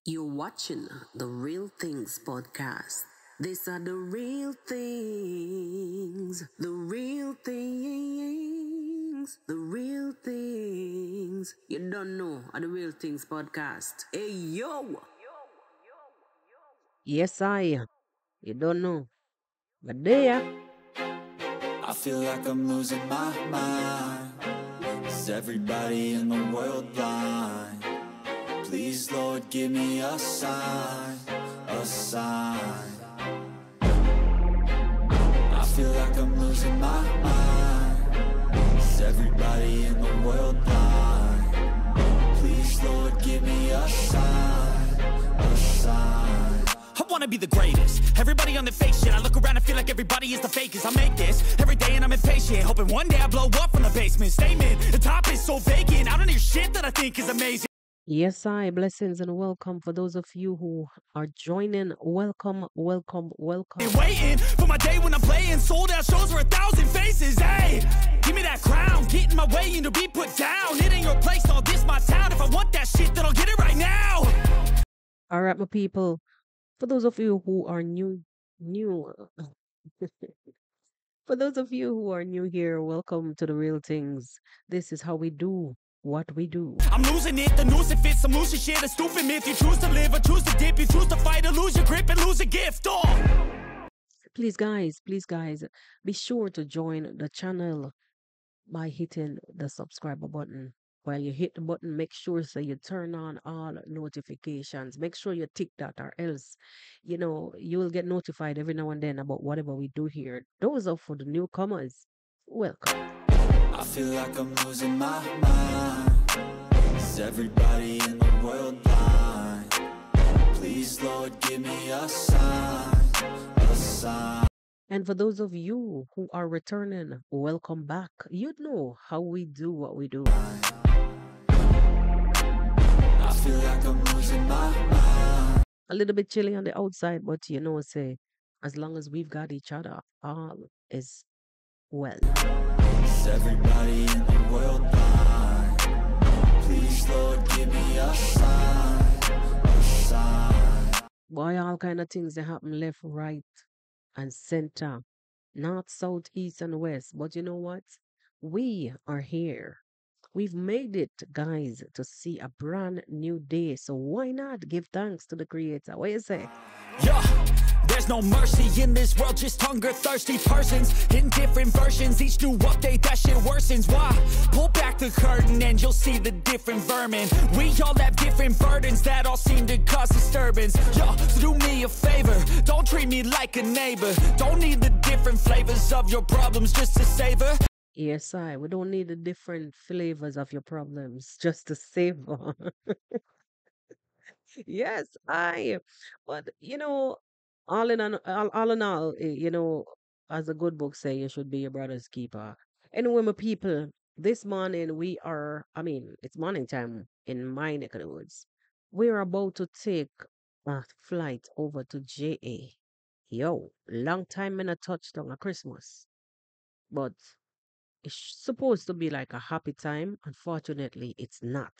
You're watching the Real Things podcast. These are the real things, the real things, the real things. You don't know are the Real Things podcast. Hey yo! Yes, I. You don't know. But there. I feel like I'm losing my mind. Is everybody in the world blind? Please, Lord, give me a sign, a sign. I feel like I'm losing my mind. Is everybody in the world blind? Please, Lord, give me a sign, a sign. I wanna be the greatest. Everybody on the fake shit. I look around and feel like everybody is the fakest. I make this every day and I'm impatient, hoping one day I blow up from the basement. Statement, the top is so vacant. I don't hear shit that I think is amazing. Yes, I. Blessings and welcome for those of you who are joining. Welcome, welcome, welcome. Waiting for my day when I'm playing sold out shows for 1,000 faces. Hey, give me that crown, get in my way and to be put down. It ain't your place, all this my town. If I want that shit, then I'll get it right now. All right, my people. For those of you who are new, for those of you who are new here, welcome to the Real Things. This is how we do what we do. I'm losing it, the noose it fits, some losing shit, a stupid myth. You choose to live or choose to dip, you choose to fight or lose your grip and lose a gift. Please, guys, be sure to join the channel by hitting the subscriber button. While you hit the button, make sure so you turn on all notifications. Make sure you tick that, or else, you will get notified every now and then about whatever we do here. Those are for the newcomers. Welcome. I feel like I'm losing my mind. Is everybody in the world blind? Please, Lord, give me a sign, a sign. And for those of you who are returning, welcome back. You know how we do what we do. I feel like I'm losing my mind. A little bit chilly on the outside, but say, as long as we've got each other, all is well. Is everybody in the world blind? Please, Lord, give me a sign, a sign. Boy, all kind of things that happen left, right, and center, north, south, east, and west. But you know what? We are here. We've made it, guys, to see a brand new day. So why not give thanks to the Creator? What you say? Yeah, there's no mercy in this world, just hunger thirsty persons in different versions. Each new update, that shit worsens. Why? Pull back the curtain and you'll see the different vermin. We all have different burdens that all seem to cause disturbance. Yeah, so do me a favor, don't treat me like a neighbor. Don't need the different flavors of your problems just to savor. Yes, we don't need the different flavors of your problems just to savor. Yes, but all in all, as a good book say, you should be your brother's keeper. Anyway, my people, this morning it's morning time in my neck of the woods. We're about to take a flight over to JA. Yo, long time in a touchdown at Christmas, but it's supposed to be like a happy time. Unfortunately, it's not.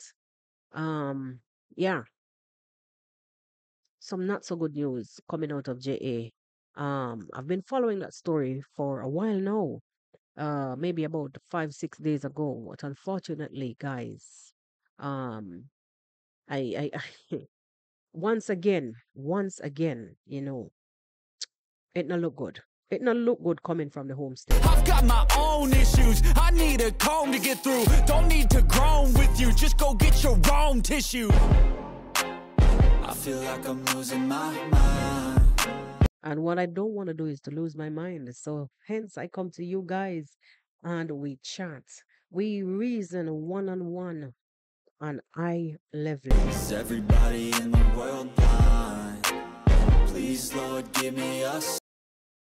Um, yeah, some not so good news coming out of JA. I've been following that story for a while now. Maybe about 5, 6 days ago. But unfortunately, guys, um, I once again, it not look good. It not look good coming from the home state. I've got my own issues, I need a comb to get through. Don't need to groan with you, just go get your own tissue. I feel like I'm losing my mind. And what I don't want to do is to lose my mind. So hence I come to you guys and we chat. We reason one on one on eye level. Is everybody in the world blind? Please, Lord, give me a sign.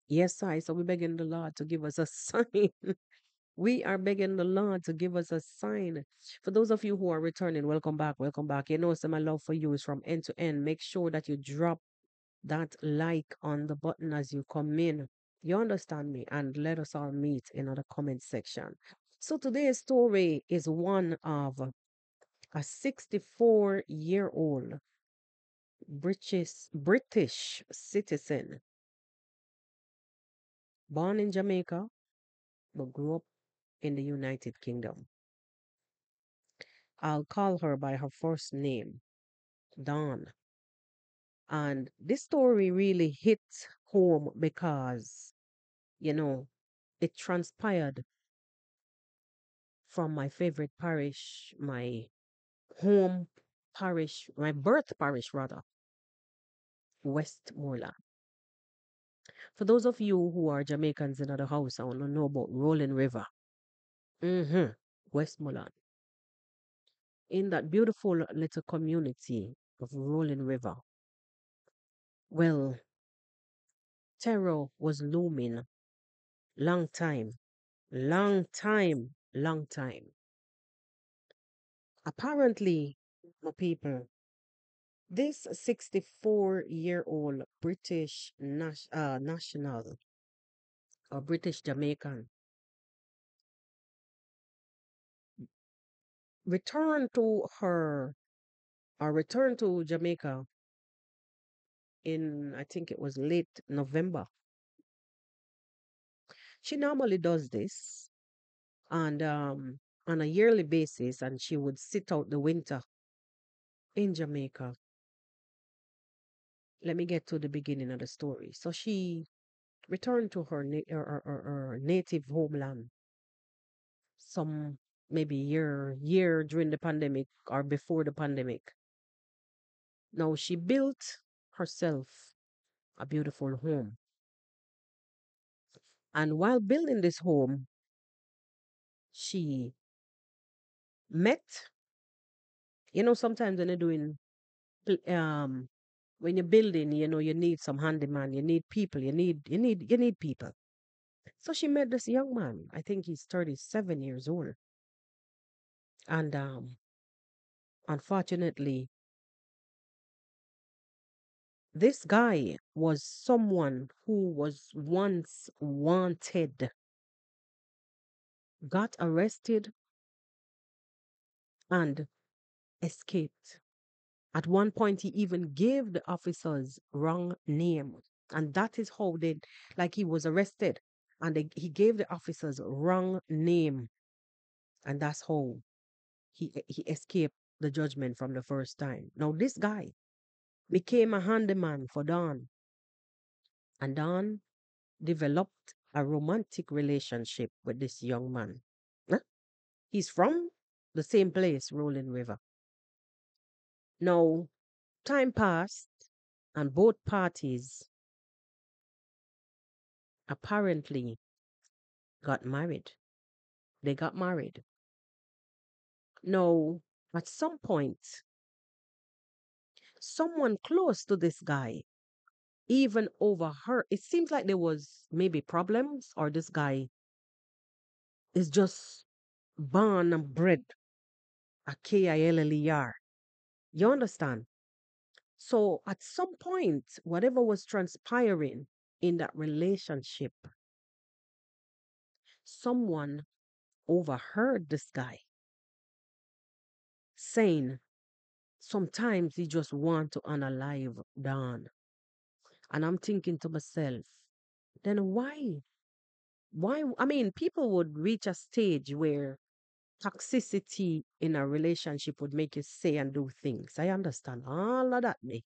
Yes, so we're begging the Lord to give us a sign. We are begging the Lord to give us a sign. For those of you who are returning, welcome back, welcome back. So my love for you is from end to end. Make sure that you drop that like on the button as you come in. You understand me? And let us all meet in the comment section. So today's story is one of a 64-year-old British citizen, born in Jamaica, but grew up in the United Kingdom. I'll call her by her first name, Dawn. And this story really hit home because, you know, it transpired from my favorite parish, my home parish, my birth parish rather, Westmoreland. For those of you who are Jamaicans in the house, I want to know about Rolling River. Mm-hmm. Westmoreland. In that beautiful little community of Rolling River, well, terror was looming long time, long time, long time. Apparently, my people, this 64-year-old British national or British Jamaican returned to her or returned to Jamaica in, I think it was late November. She normally does this and on a yearly basis, and she would sit out the winter in Jamaica. Let me get to the beginning of the story. So she returned to her native homeland some maybe year during the pandemic or before the pandemic. Now she built herself a beautiful home. And while building this home, she met, sometimes when you're doing pl- um when you're building, you need some handyman, you need people, you need people. So she met this young man. I think he's 37 years old. And unfortunately, this guy was someone who was once wanted, got arrested, and escaped. At one point, he even gave the officers wrong name. And that is how he was arrested. And he gave the officers wrong name. And that's how he escaped the judgment from the first time. Now, this guy became a handyman for Don. And Don developed a romantic relationship with this young man. Huh? He's from the same place, Rolling River. Now, time passed, and both parties apparently got married. They got married. Now, at some point, someone close to this guy even overheard. It seems like there was maybe problems, or this guy is just born and bred a KILLER. You understand? So at some point, whatever was transpiring in that relationship, someone overheard this guy saying sometimes he just want to unalive Don. And I'm thinking to myself, then why? Why? I mean, people would reach a stage where toxicity in a relationship would make you say and do things. I understand all of that, me.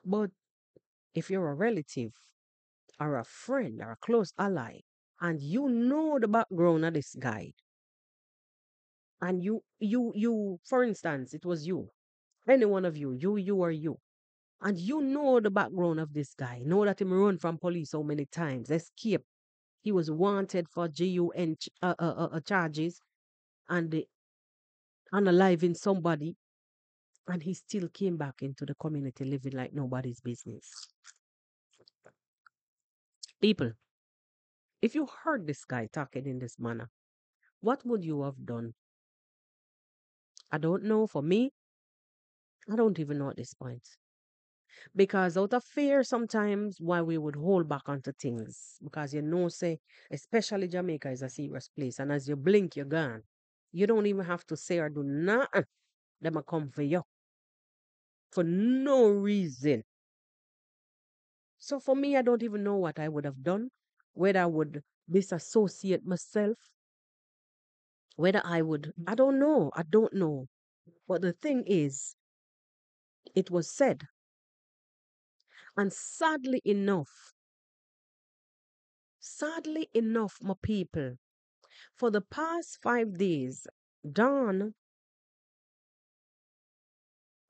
But if you're a relative or a friend or a close ally, and you know the background of this guy, and for instance, it was you, any one of you, you or you, and you know the background of this guy, know that him run from police so many times, escape. He was wanted for charges and the unaliving somebody, and he still came back into the community living like nobody's business. People, if you heard this guy talking in this manner, what would you have done? I don't know. For me, I don't even know at this point. Because out of fear, sometimes why we would hold back onto things. Because say, especially Jamaica is a serious place. And as you blink, you're gone. You don't even have to say or do nothing. Them a come for you. for no reason. So for me, I don't even know what I would have done, whether I would disassociate myself, whether I don't know. I don't know. But the thing is, it was said, and sadly enough, my people, for the past 5 days, Dawn,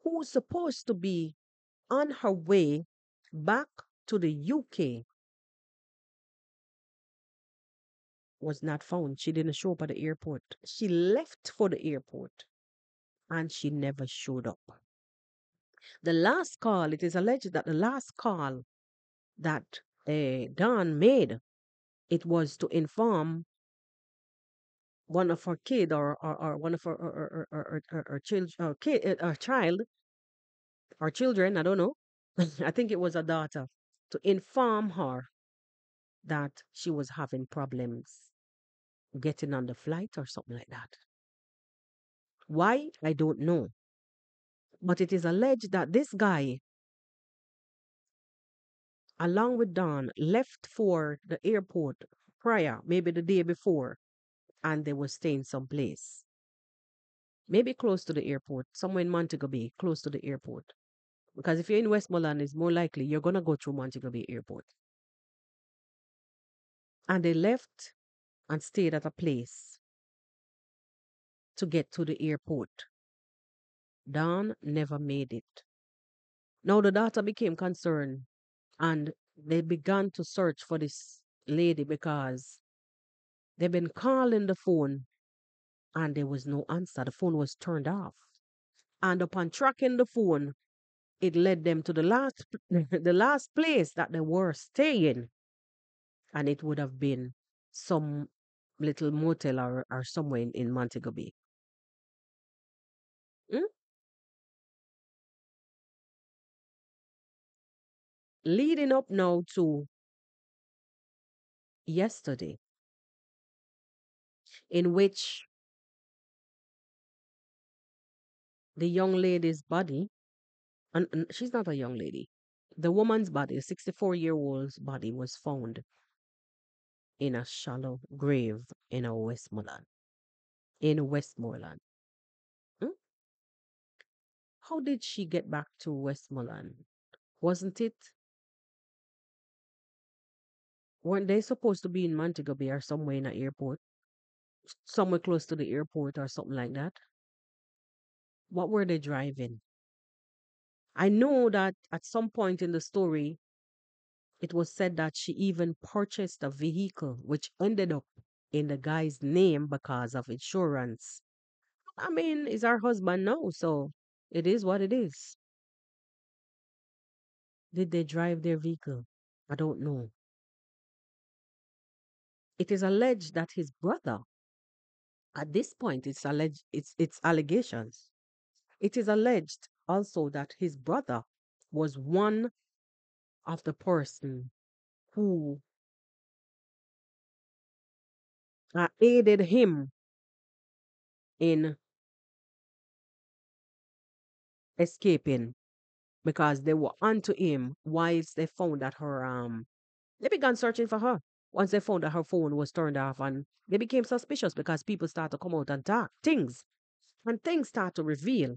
who's supposed to be on her way back to the UK, was not found. She didn't show up at the airport. She left for the airport and she never showed up. The last call, it is alleged that the last call that Dawn made, it was to inform one of her kid or one of her child or children, I don't know. I think it was a daughter, to inform her that she was having problems getting on the flight or something like that. Why? I don't know. But it is alleged that this guy, along with Don, left for the airport prior, maybe the day before, and they were staying someplace. Maybe close to the airport, somewhere in Montego Bay, close to the airport. Because if you're in Westmoreland, it's more likely you're going to go through Montego Bay Airport. And they left and stayed at a place to get to the airport. Don never made it. Now the daughter became concerned and they began to search for this lady because they've been calling the phone and there was no answer. The phone was turned off. And upon tracking the phone, it led them to the last the last place that they were staying. And it would have been some little motel or somewhere in Montego Bay. Mm? Leading up now to yesterday, in which the young lady's body, and she's not a young lady, the woman's body, the 64-year-old's body, was found in a shallow grave in a Westmoreland. In Westmoreland. Hmm? How did she get back to Westmoreland? Wasn't it? Weren't they supposed to be in Montego Bay or somewhere in an airport? Somewhere close to the airport or something like that? What were they driving? I know that at some point in the story, it was said that she even purchased a vehicle which ended up in the guy's name because of insurance. I mean, it's her husband now, so it is what it is. Did they drive their vehicle? I don't know. It is alleged that his brother, at this point, it's allegations. It is alleged also that his brother was one of the person who aided him in escaping because they were onto him whilst they found that they began searching for her. Once they found that her phone was turned off, and they became suspicious because people started to come out and talk things, and things start to reveal.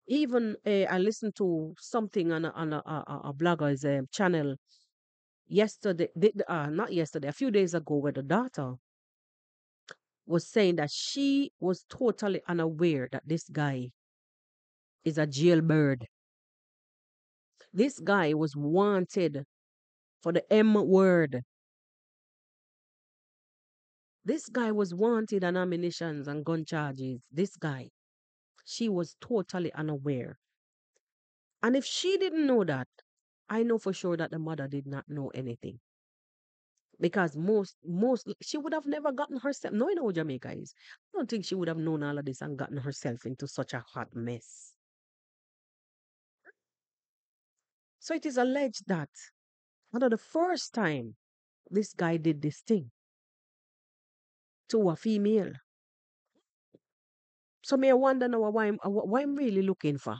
Even I listened to something on a blogger's channel yesterday, not yesterday, a few days ago, where the daughter was saying that she was totally unaware that this guy is a jailbird. This guy was wanted for the M word. This guy was wanted on ammunitions and gun charges. This guy. She was totally unaware. And if she didn't know that, I know for sure that the mother did not know anything. Because most she would have never gotten herself, knowing how Jamaica is, I don't think she would have known all of this and gotten herself into such a hot mess. So it is alleged that not the first time this guy did this thing to a female. So may I wonder now why I'm really looking for.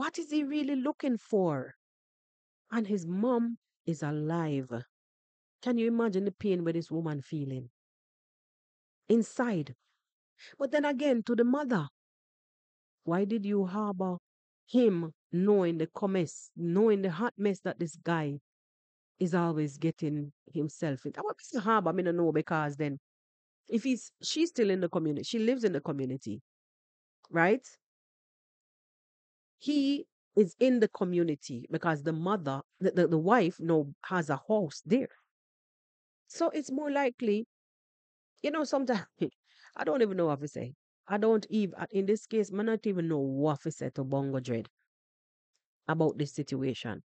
What is he really looking for? And his mom is alive. Can you imagine the pain with this woman feeling inside? But then again, to the mother, why did you harbor him knowing the comments, knowing the hot mess that this guy is always getting himself in? I want to harbor, I don't know, because then if she's still in the community, she lives in the community, right? He is in the community because the mother, the wife, no, has a house there. So it's more likely, sometimes I don't even know what to say. I don't even, in this case, I not even know what to say to Bongo Dread about this situation.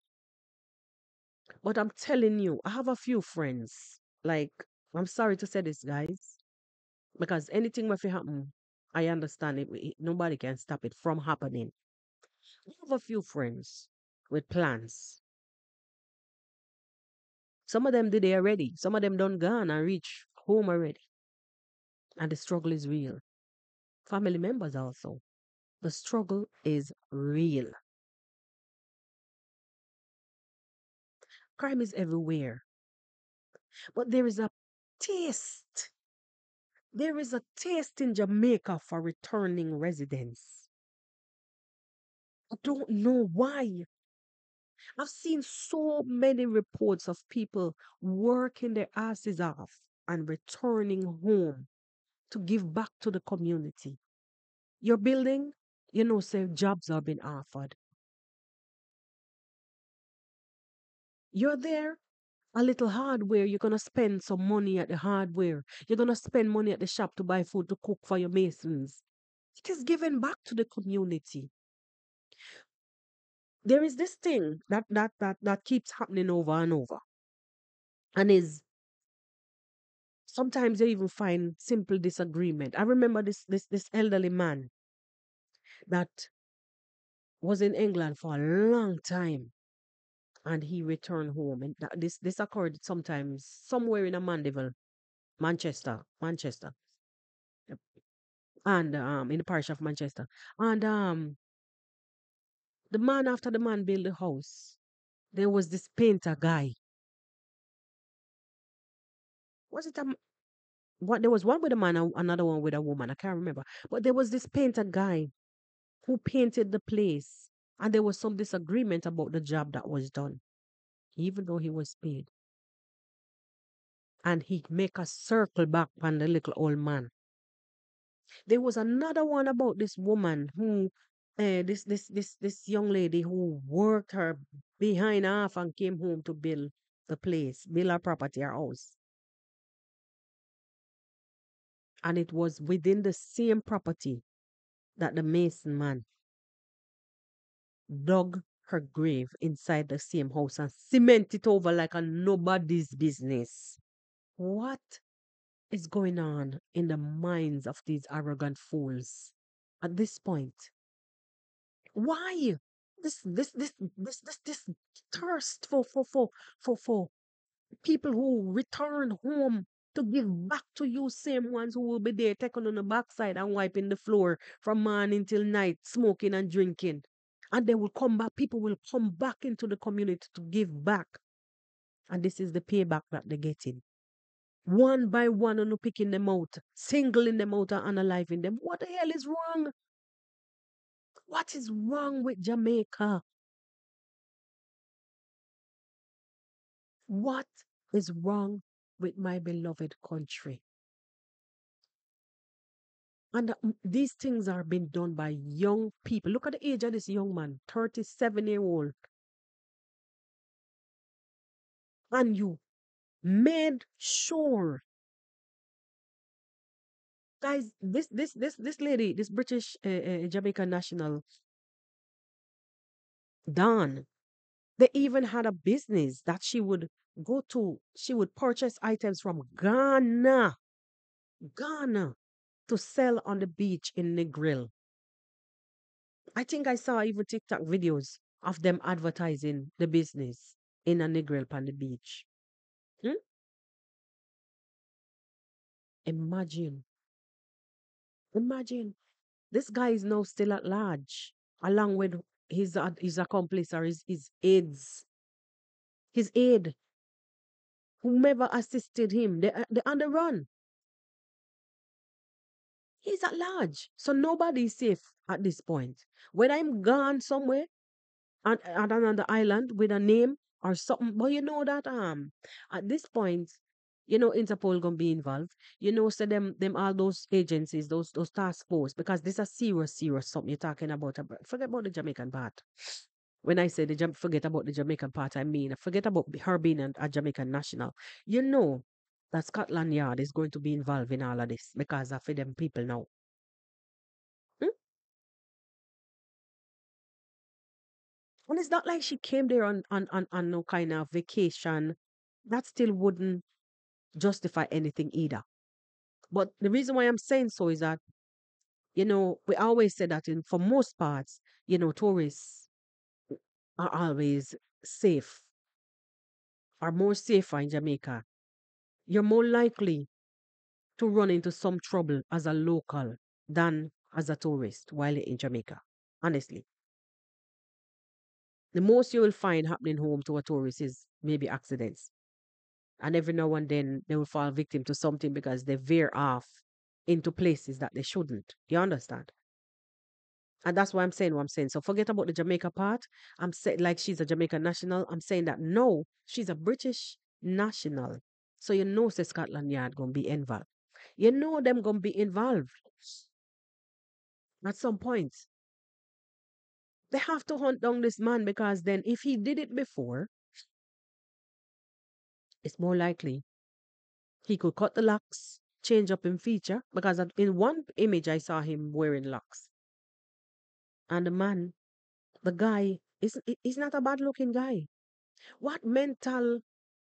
But I'm telling you, I have a few friends. Like, I'm sorry to say this, guys, because anything if it happen, I understand nobody can stop it from happening. I have a few friends with plans. Some of them did it already. Some of them done gone and reach home already. And the struggle is real. Family members also. The struggle is real. Crime is everywhere. But there is a taste. There is a taste in Jamaica for returning residents. I don't know why. I've seen so many reports of people working their asses off and returning home to give back to the community. Your building, say jobs are being offered. You're there, a little hardware, you're gonna spend some money at the hardware. You're gonna spend money at the shop to buy food to cook for your masons. It is given back to the community. There is this thing that keeps happening over and over. And is sometimes you even find simple disagreement. I remember this elderly man that was in England for a long time and he returned home. And this occurred sometimes somewhere in a Mandeville, Manchester, Yep. And in the parish of Manchester. And the man after the man built the house, there was this painter guy. Was it what? There was one with a man, and another one with a woman. I can't remember, but there was this painter guy who painted the place, and there was some disagreement about the job that was done, even though he was paid. And he make a circle back on the little old man. There was another one about this woman who, this young lady who worked her behind half and came home to build the place, build her property, her house. And it was within the same property that the mason man dug her grave inside the same house and cement it over like a nobody's business. What is going on in the minds of these arrogant fools at this point? Why this thirst for people who return home to give back to you, same ones who will be there taking on the backside and wiping the floor from morning till night, smoking and drinking. And they will come back, people will come back into the community to give back. And this is the payback that they're getting. One by one, and picking them out, singling them out and analyzing them. What the hell is wrong? What is wrong with Jamaica? What is wrong with my beloved country? And these things are being done by young people. Look at the age of this young man, 37-year-old. And you made sure, guys, this lady, this British Jamaican national, Dawn, they even had a business that she would go to. She would purchase items from Ghana, to sell on the beach in Negril. I think I saw even TikTok videos of them advertising the business in a Negril on the beach. Hmm? Imagine, imagine. This guy is now still at large, along with his accomplice or his aide, whomever assisted him, they on the run. He's at large. So nobody is safe at this point. When I'm gone somewhere on another island with a name or something, but you know that at this point, Interpol gonna be involved. So them all those agencies, those task force, because this is serious something you're talking about. Forget about the Jamaican part. When I say forget about the Jamaican part, I mean forget about her being a Jamaican national. You know that Scotland Yard is going to be involved in all of this because of them people now. Hmm? And it's not like she came there on no kind of vacation. That still wouldn't justify anything either. But the reason why I'm saying so is that, we always say that for most parts, tourists are always safe, are more safer in Jamaica. You're more likely to run into some trouble as a local than as a tourist while you're in Jamaica. Honestly, the most you will find happening home to a tourist is maybe accidents. And every now and then they will fall victim to something because they veer off into places that they shouldn't. You understand? And that's why I'm saying what I'm saying. So forget about the Jamaica part. I'm saying like she's a Jamaican national. I'm saying that no, she's a British national. So say Scotland Yard gonna be involved. Them gonna be involved at some point. They have to hunt down this man because then if he did it before, it's more likely he could cut the locks, change up in feature. Because in one image I saw him wearing locks. And the man, the guy, he's not a bad looking guy. What mental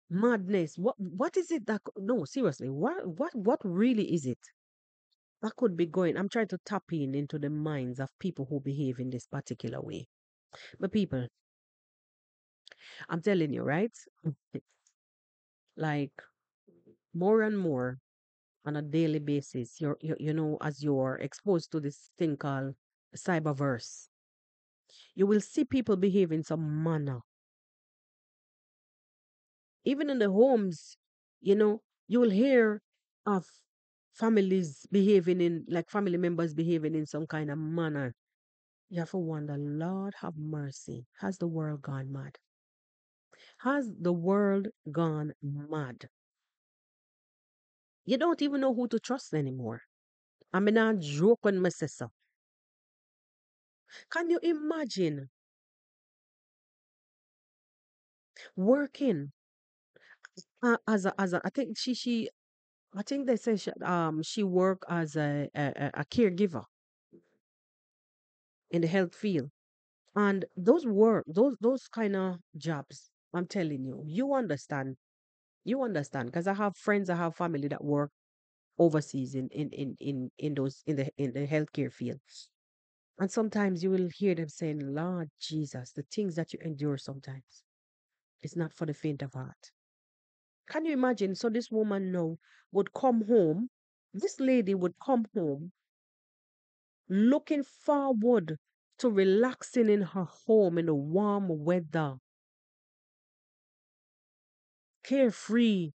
madness? What is it that no, seriously, what really is it that could be going? I'm trying to tap into the minds of people who behave in this particular way. But people, I'm telling you, right? Like more and more on a daily basis, as you're exposed to this thing called cyberverse, you will see people behave in some manner. Even in the homes, you will hear of family members behaving in some kind of manner. You have to wonder, Lord have mercy. Has the world gone mad? Has the world gone mad? You don't even know who to trust anymore. I mean, I joke when I say so. Can you imagine working I think I think they say she work as a caregiver in the health field. And those kind of jobs, I'm telling you, you understand, because I have friends, I have family that work overseas in those in the healthcare field. And sometimes you will hear them saying, Lord Jesus, the things that you endure sometimes, it's not for the faint of heart. Can you imagine? So this woman now would come home, this lady would come home looking forward to relaxing in her home in the warm weather, carefree,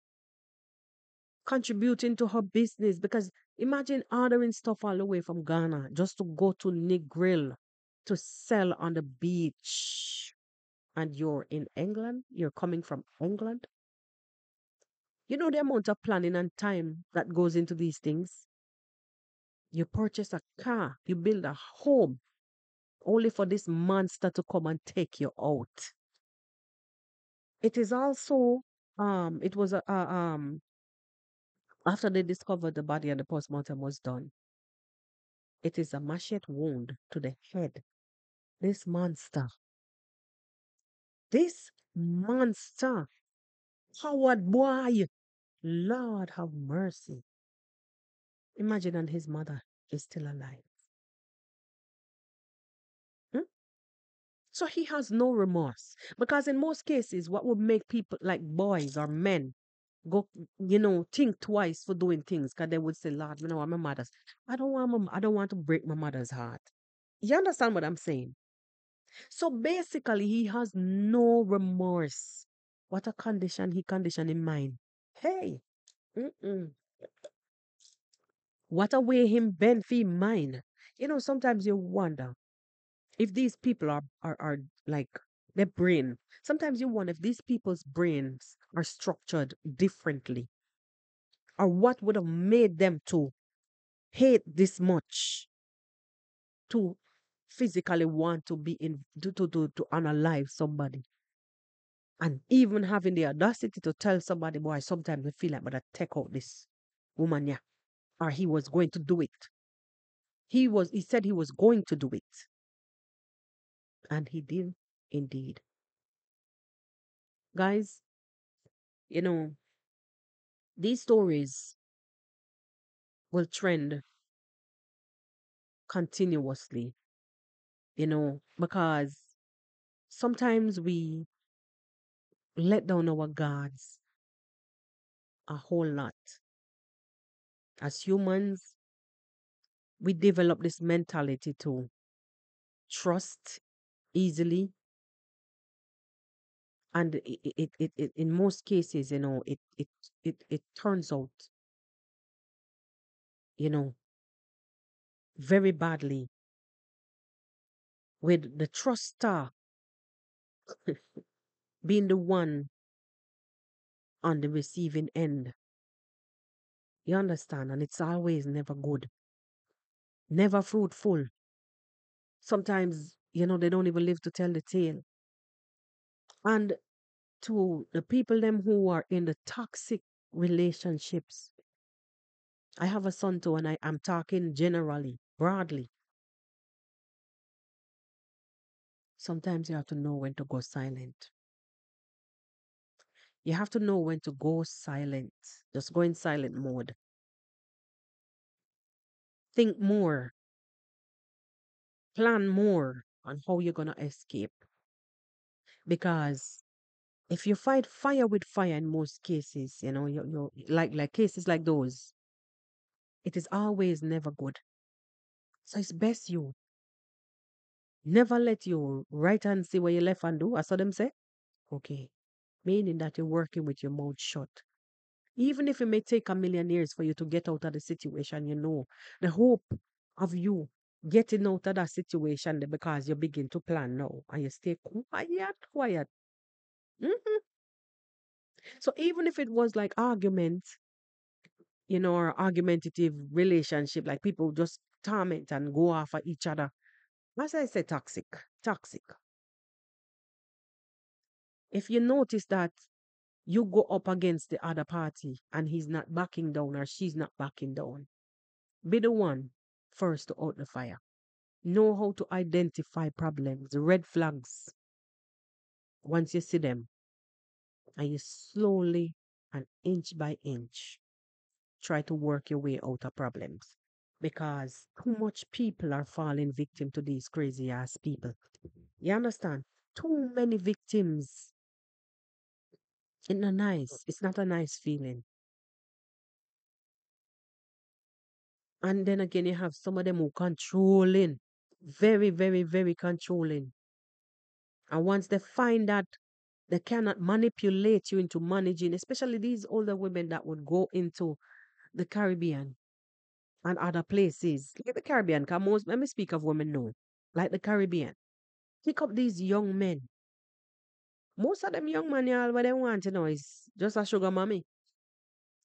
contributing to her business. Because imagine ordering stuff all the way from Ghana just to go to Negril to sell on the beach. And you're in England, you're coming from England. You know the amount of planning and time that goes into these things. You purchase a car, you build a home, only for this monster to come and take you out. It is also, it was after they discovered the body and the postmortem was done. It is a machete wound to the head. This monster, this monster, Howard boy, Lord have mercy. Imagine, and his mother is still alive. Hmm? So he has no remorse. Because in most cases, what would make people like boys or men go, think twice for doing things, because they would say, Lord, my mother's. I don't want to break my mother's heart. You understand what I'm saying? So basically, he has no remorse. What a condition he conditioned in mind. Hey, mm-mm. What a way him bend for him mind. Sometimes you wonder if these people are like their brain. Sometimes you wonder if these people's brains are structured differently, or what would have made them to hate this much, to physically want to be in to unalive somebody, and even having the audacity to tell somebody, boy, sometimes we feel like but I take out this woman, yeah, or he was going to do it. He said he was going to do it, and he did indeed. Guys, you know, these stories will trend continuously, because sometimes we let down our guards a whole lot. As humans, we develop this mentality to trust easily, and it in most cases, it turns out, you know, very badly with the truster being the one on the receiving end. You understand? And it's always never good, never fruitful. Sometimes, they don't even live to tell the tale. And to the people them who are in the toxic relationships, I have a son too, and I'm talking generally, broadly. Sometimes you have to know when to go silent. You have to know when to go silent. Just go in silent mode. Think more, plan more on how you're gonna escape. Because if you fight fire with fire in most cases, you like cases like those, it is always never good. So it's best you never let your right hand see what your left hand do. I saw them say. Okay. Meaning that you're working with your mouth shut. Even if it may take a million years for you to get out of the situation, the hope of you getting out of that situation because you begin to plan now and you stay quiet, quiet. Mhm. So even if it was like argument, or argumentative relationship, like people just torment and go after each other. As I say, toxic, toxic. If you notice that you go up against the other party and he's not backing down or she's not backing down, be the one first to out the fire. Know how to identify problems, red flags. Once you see them, and you slowly and inch by inch try to work your way out of problems. Because too much people are falling victim to these crazy ass people. You understand? Too many victims. It's not nice. It's not a nice feeling. And then again, you have some of them who controlling. Very, very, very controlling. And once they find that they cannot manipulate you into managing, especially these older women that would go into the Caribbean and other places. Like the Caribbean, because most, let me speak of women now. Like the Caribbean. Pick up these young men. Most of them young men, y'all, what they want to know is just a sugar mommy.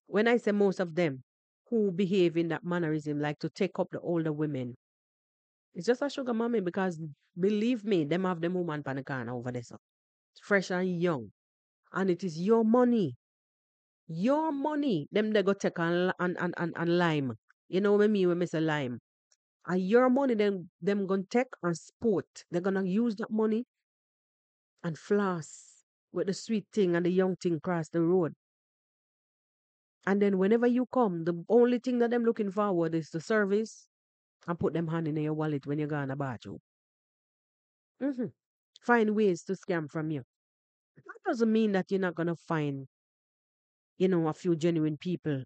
When I say most of them who behave in that mannerism, like to take up the older women, it's just a sugar mommy because believe me, them have them woman panicana over there. So. Fresh and young. And it is your money. Your money. Them they go take and lime. You know what I mean when I say lime. And your money them gonna take and sport. They're gonna use that money and floss with the sweet thing and the young thing cross the road. And then whenever you come, the only thing that them looking forward is the service and put them hand in your wallet when you go in the bathroom. hmm Find ways to scam from you. That doesn't mean that you're not gonna find, a few genuine people.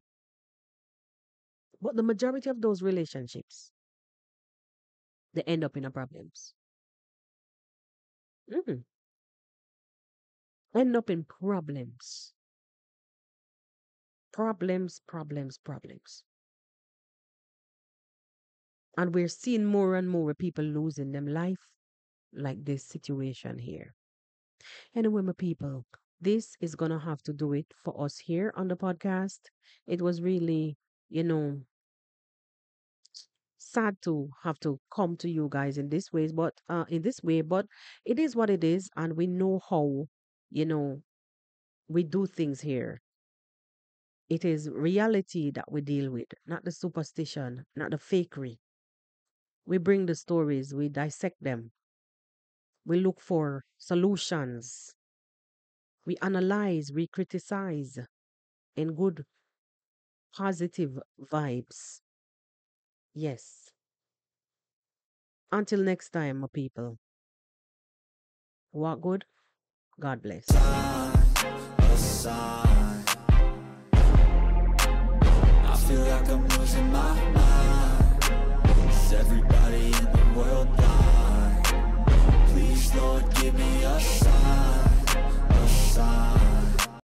But the majority of those relationships, they end up in a problems. Mm. End up in problems. Problems, problems, problems. And we're seeing more and more people losing them life like this situation here. Anyway, my people, this is going to have to do it for us here on the podcast. It was really, you know, sad to have to come to you guys in this ways, but in this way, but it is what it is, and we know how, you know, we do things here. It is reality that we deal with, not the superstition, not the fakery. We bring the stories, we dissect them, we look for solutions, we analyze, we criticize in good, positive vibes. Yes. Until next time, my people. Walk good. God bless. A sign. I feel like I'm losing my mind. Is everybody in the world